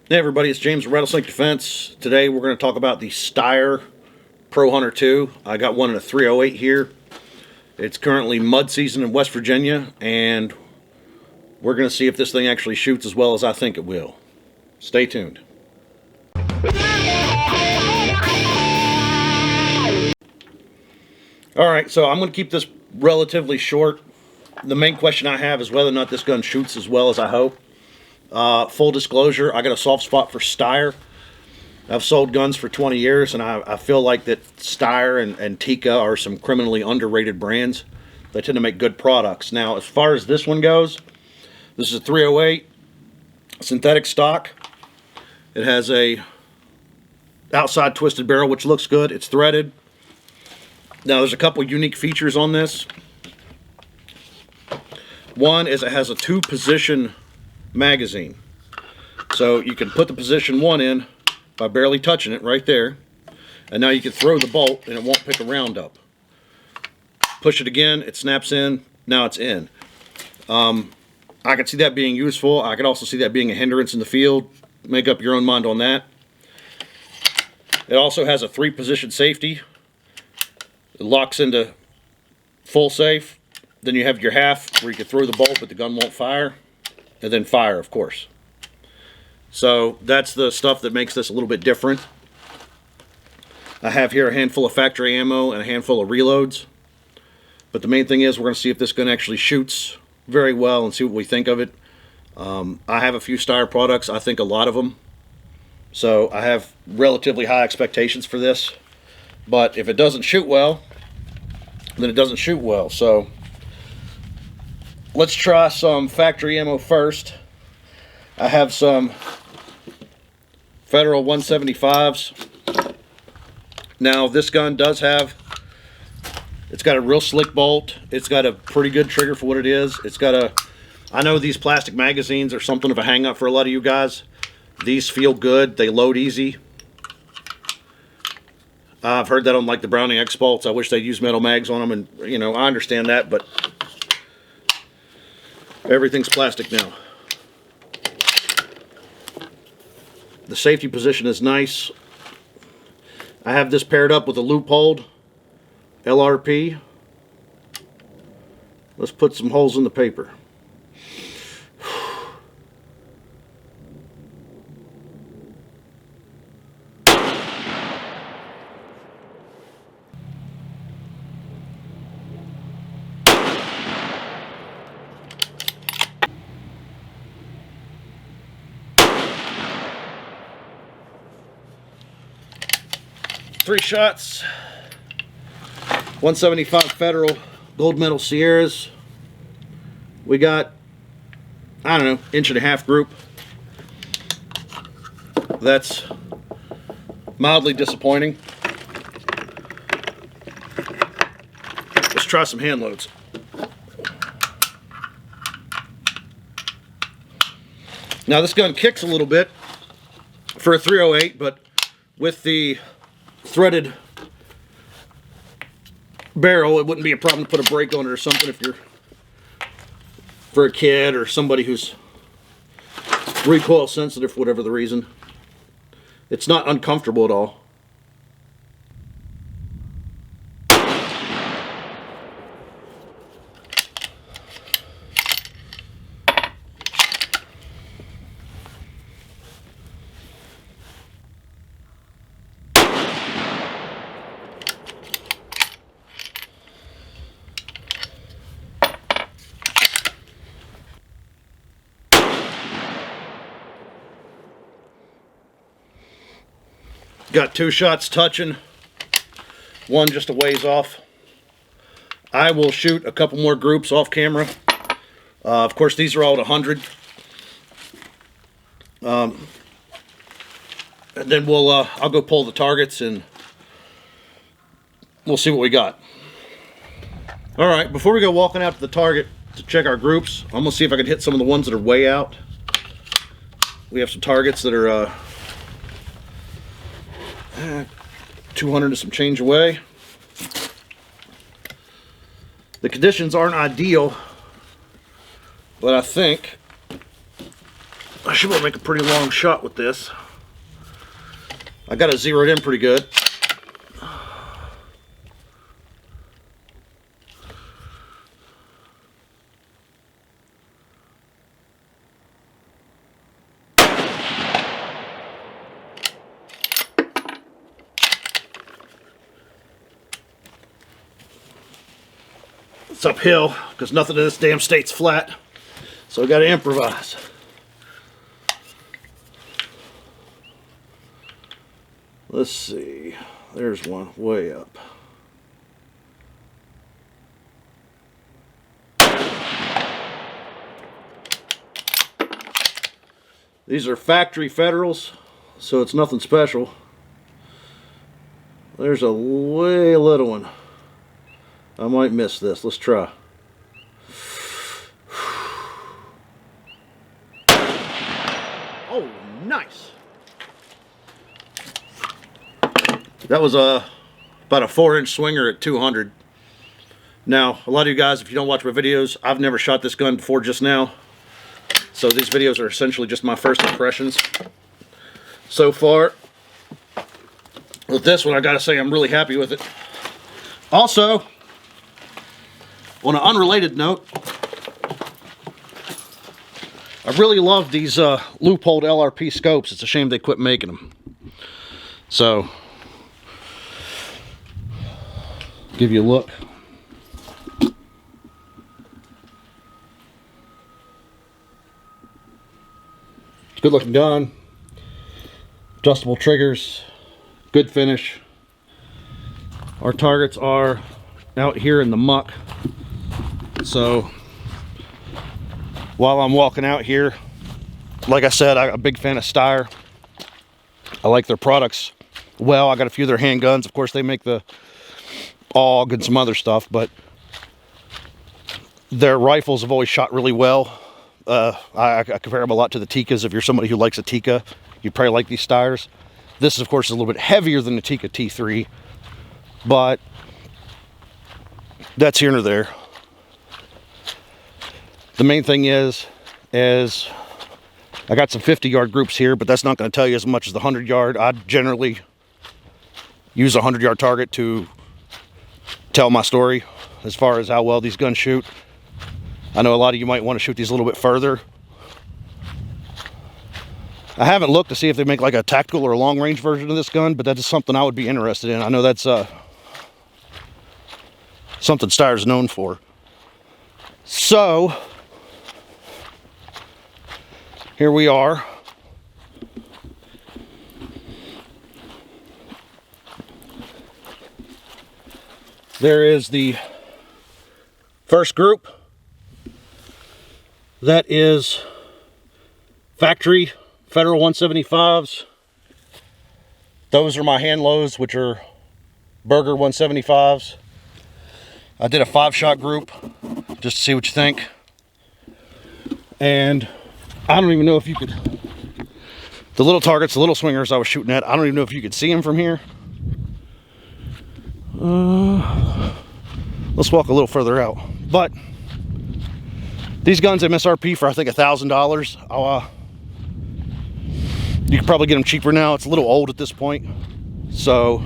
Hey everybody, it's James from Rattlesnake Defense. Today we're going to talk about the Steyr Pro Hunter II. I got one in a 308 here. It's currently mud season in West Virginia, and we're going to see if this thing actually shoots as well as I think it will. Stay tuned. Alright, so I'm going to keep this relatively short. The main question I have is whether or not this gun shoots as well as I hope. Full disclosure, I got a soft spot for Steyr. I've sold guns for 20 years, and I feel like that Steyr and Tika are some criminally underrated brands. They tend to make good products. Now, as far as this one goes, this is a 308 synthetic stock. It has a outside twisted barrel, which looks good. It's threaded. Now, there's a couple unique features on this. One is it has a 2-position magazine. So you can put the position 1 in by barely touching it right there, and now you can throw the bolt and it won't pick a round up. Push it again, it snaps in, now it's in. I could see that being useful. I could also see that being a hindrance in the field. Make up your own mind on that. It also has a 3-position safety. It locks into full safe. Then you have your half where you can throw the bolt but the gun won't fire. And then fire, of course. So that's the stuff that makes this a little bit different. I have here a handful of factory ammo and a handful of reloads. But the main thing is we're going to see if this gun actually shoots very well and see what we think of it. I have a few Steyr products. I think a lot of them. So I have relatively high expectations for this. But if it doesn't shoot well, then it doesn't shoot well. So let's try some factory ammo first. I have some Federal 175s. Now this gun does have, it's got a real slick bolt. It's got a pretty good trigger for what it is. It's got a, I know these plastic magazines are something of a hang up for a lot of you guys. These feel good. They load easy. I've heard that on like the Browning X-Bolts. I wish they'd use metal mags on them, and you know, I understand that, but everything's plastic now. The safety position is nice. I have this paired up with a loopholed LRP. Let's put some holes in the paper. Three shots. 175 Federal gold medal Sierras. We got, I don't know, 1.5-inch group. That's mildly disappointing. Let's try some hand loads. Now this gun kicks a little bit for a 308, but with the threaded barrel, it wouldn't be a problem to put a brake on it or something if you're for a kid or somebody who's recoil sensitive for whatever the reason. It's not uncomfortable at all. Got 2 shots touching, one just a ways off. I will shoot a couple more groups off camera. Of course, these are all at 100. And then we'll I'll go pull the targets and we'll see what we got. All right, before we go walking out to the target to check our groups, I'm gonna see if I can hit some of the ones that are way out. We have some targets that are 200 and some change away. The conditions aren't ideal, but I think I should be able to make a pretty long shot with this. I got it zeroed in pretty good. It's uphill because nothing in this damn state's flat, so I got to improvise. Let's see, there's one way up. These are factory Federals, so it's nothing special. There's a way little one. I might miss this. Let's try. Oh, nice. That was about a 4-inch swinger at 200. Now, a lot of you guys, if you don't watch my videos, I've never shot this gun before just now. So these videos are essentially just my first impressions so far. With this one, I gotta say I'm really happy with it. Also, on an unrelated note, I really love these loopholed LRP scopes. It's a shame they quit making them. So, give you a look. It's a good looking gun. Adjustable triggers. Good finish. Our targets are out here in the muck. So while I'm walking out here, like I said, I'm a big fan of Steyr. I like their products. Well, I got a few of their handguns. Of course, they make the AUG and some other stuff, but their rifles have always shot really well. I compare them a lot to the Tikkas. If you're somebody who likes a Tikka, you'd probably like these Steyrs. This is, of course, a little bit heavier than the Tikka T3, but that's here nor there. The main thing is I got some 50-yard groups here, but that's not going to tell you as much as the 100-yard. I generally use a 100-yard target to tell my story as far as how well these guns shoot. I know a lot of you might want to shoot these a little bit further. I haven't looked to see if they make like a tactical or a long-range version of this gun, but that is something I would be interested in. I know that's something Steyr's known for. So, here we are. There is the first group. That is factory Federal 175s. Those are my hand lows, which are Burger 175s. I did a 5-shot group just to see what you think. And I don't even know if you could, the little targets, the little swingers I was shooting at, I don't even know if you could see them from here. Let's walk a little further out. But these guns MSRP for I think $1,000. You can probably get them cheaper now. It's a little old at this point, so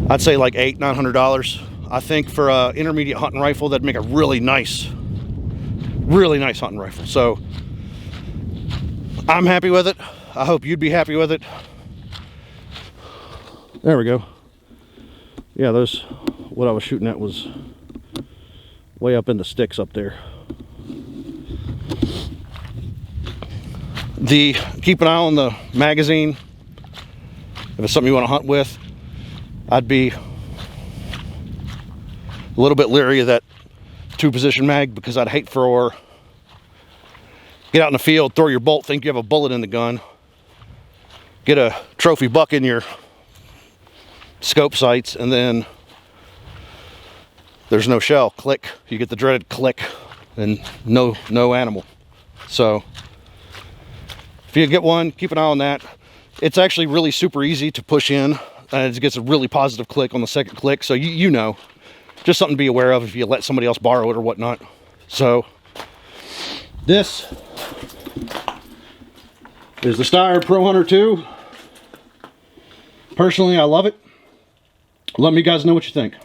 I'd say like $800–900. I think for an intermediate hunting rifle, that'd make a really nice hunting rifle. So I'm happy with it. I hope you'd be happy with it. There we go. Yeah, those, what I was shooting at was way up in the sticks up there. Keep an eye on the magazine. If it's something you want to hunt with, I'd be a little bit leery of that 2-position mag, because I'd hate for get out in the field, throw your bolt, think you have a bullet in the gun, get a trophy buck in your scope sights, and then there's no shell. Click. You get the dreaded click, and no animal. So if you get one, keep an eye on that. It's actually really super easy to push in, and it gets a really positive click on the second click. So you know, just something to be aware of if you let somebody else borrow it or whatnot. So this is the Steyr Pro Hunter II. Personally, I love it. Let me guys know what you think.